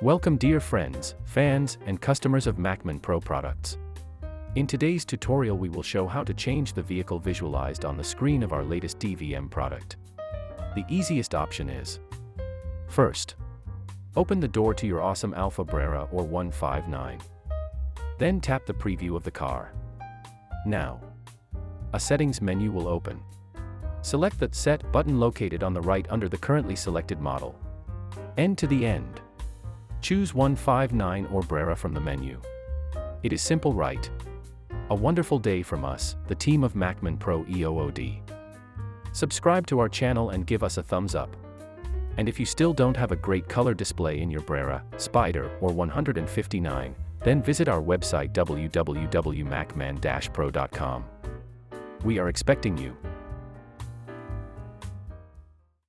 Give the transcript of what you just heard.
Welcome dear friends, fans, and customers of MACMAN Pro products. In today's tutorial we will show how to change the vehicle visualized on the screen of our latest DVM product. The easiest option is: first, open the door to your awesome Alfa Brera or 159. Then tap the preview of the car. Now, a settings menu will open. Select the Set button located on the right under the currently selected model. End to the end. Choose 159 or Brera from the menu. It is simple, right? A wonderful day from us, the team of MACMAN Pro EOOD. Subscribe to our channel and give us a thumbs up. And if you still don't have a great color display in your Brera, Spider, or 159, then visit our website www.macman-pro.com. We are expecting you.